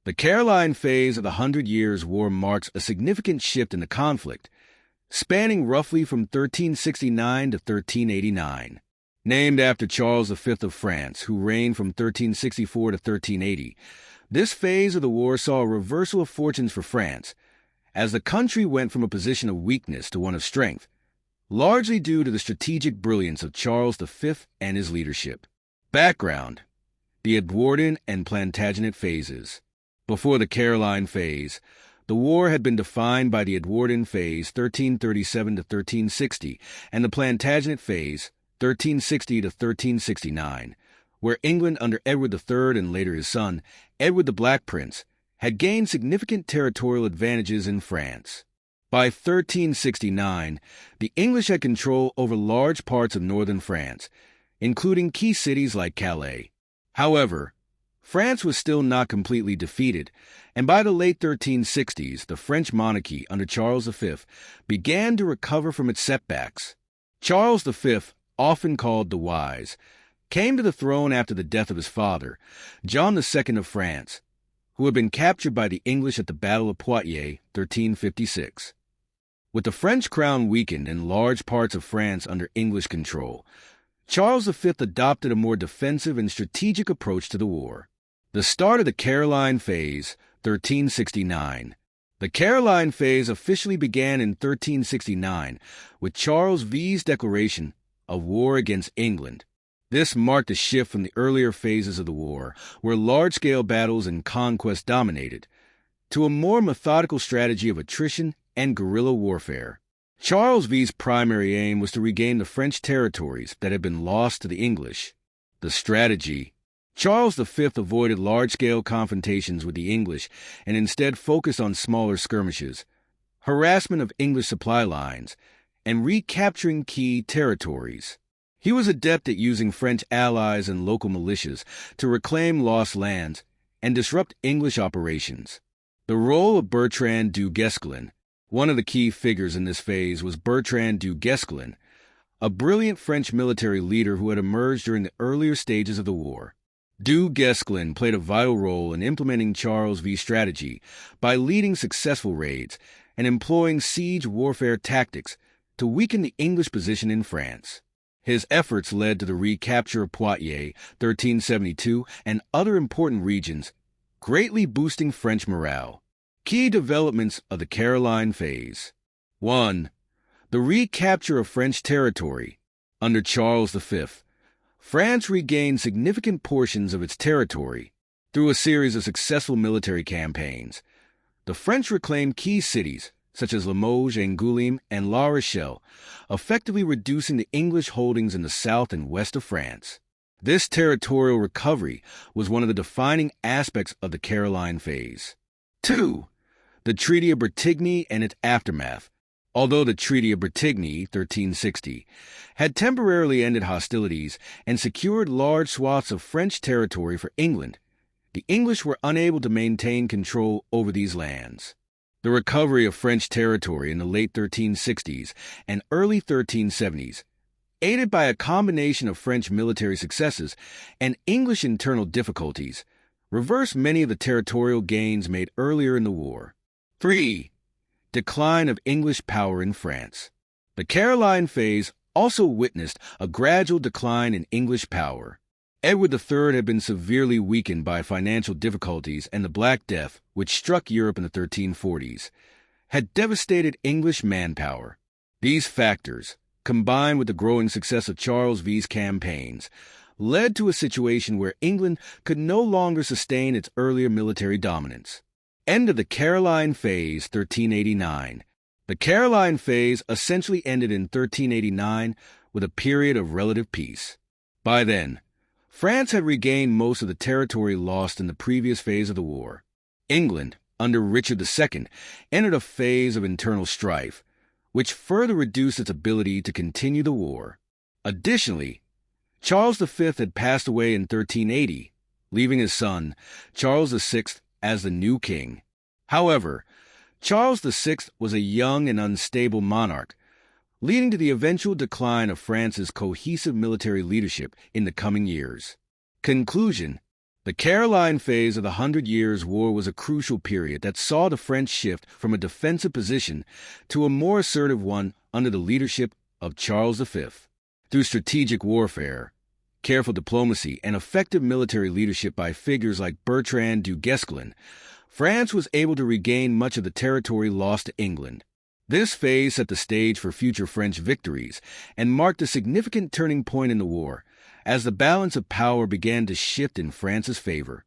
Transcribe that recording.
The Caroline phase of the Hundred Years' War marks a significant shift in the conflict, spanning roughly from 1369 to 1389. Named after Charles V of France, who reigned from 1364 to 1380, this phase of the war saw a reversal of fortunes for France, as the country went from a position of weakness to one of strength, largely due to the strategic brilliance of Charles V and his leadership. Background: the Edwardian and Plantagenet phases. Before the Caroline phase, the war had been defined by the Edwardian phase 1337 to 1360 and the Plantagenet phase 1360 to 1369, where England under Edward III and later his son, Edward the Black Prince, had gained significant territorial advantages in France. By 1369, the English had control over large parts of northern France, including key cities like Calais. However, France was still not completely defeated, and by the late 1360s, the French monarchy under Charles V began to recover from its setbacks. Charles V, often called the Wise, came to the throne after the death of his father, John II of France, who had been captured by the English at the Battle of Poitiers, 1356. With the French crown weakened and large parts of France under English control, Charles V adopted a more defensive and strategic approach to the war. The start of the Caroline phase, 1369. The Caroline phase officially began in 1369 with Charles V's declaration of war against England. This marked a shift from the earlier phases of the war, where large-scale battles and conquest dominated, to a more methodical strategy of attrition and guerrilla warfare. Charles V's primary aim was to regain the French territories that had been lost to the English. The strategy: Charles V avoided large-scale confrontations with the English and instead focused on smaller skirmishes, harassment of English supply lines, and recapturing key territories. He was adept at using French allies and local militias to reclaim lost lands and disrupt English operations. The role of Bertrand du Guesclin. One of the key figures in this phase was Bertrand du Guesclin, a brilliant French military leader who had emerged during the earlier stages of the war. Du Guesclin played a vital role in implementing Charles V's strategy by leading successful raids and employing siege warfare tactics to weaken the English position in France. His efforts led to the recapture of Poitiers, 1372, and other important regions, greatly boosting French morale. Key developments of the Caroline phase. 1. The recapture of French territory. Under Charles V, France regained significant portions of its territory through a series of successful military campaigns. The French reclaimed key cities, such as Limoges, Angoulême, and La Rochelle, effectively reducing the English holdings in the south and west of France. This territorial recovery was one of the defining aspects of the Caroline phase. 2. The Treaty of Bretigny and its aftermath. Although the Treaty of Bretigny, 1360, had temporarily ended hostilities and secured large swaths of French territory for England, the English were unable to maintain control over these lands. The recovery of French territory in the late 1360s and early 1370s, aided by a combination of French military successes and English internal difficulties, reversed many of the territorial gains made earlier in the war. 3. Decline of English power in France. The Caroline phase also witnessed a gradual decline in English power. Edward III had been severely weakened by financial difficulties, and the Black Death, which struck Europe in the 1340s, had devastated English manpower. These factors, combined with the growing success of Charles V's campaigns, led to a situation where England could no longer sustain its earlier military dominance. End of the Caroline phase, 1389. The Caroline phase essentially ended in 1389 with a period of relative peace. By then, France had regained most of the territory lost in the previous phase of the war. England, under Richard II, entered a phase of internal strife, which further reduced its ability to continue the war. Additionally, Charles V had passed away in 1380, leaving his son, Charles VI, as the new king. However, Charles VI was a young and unstable monarch, leading to the eventual decline of France's cohesive military leadership in the coming years. Conclusion: the The Caroline phase of the Hundred Years' War was a crucial period that saw the French shift from a defensive position to a more assertive one under the leadership of Charles V. Through strategic warfare, careful diplomacy, and effective military leadership by figures like Bertrand du Guesclin, France was able to regain much of the territory lost to England. This phase set the stage for future French victories and marked a significant turning point in the war, as the balance of power began to shift in France's favor.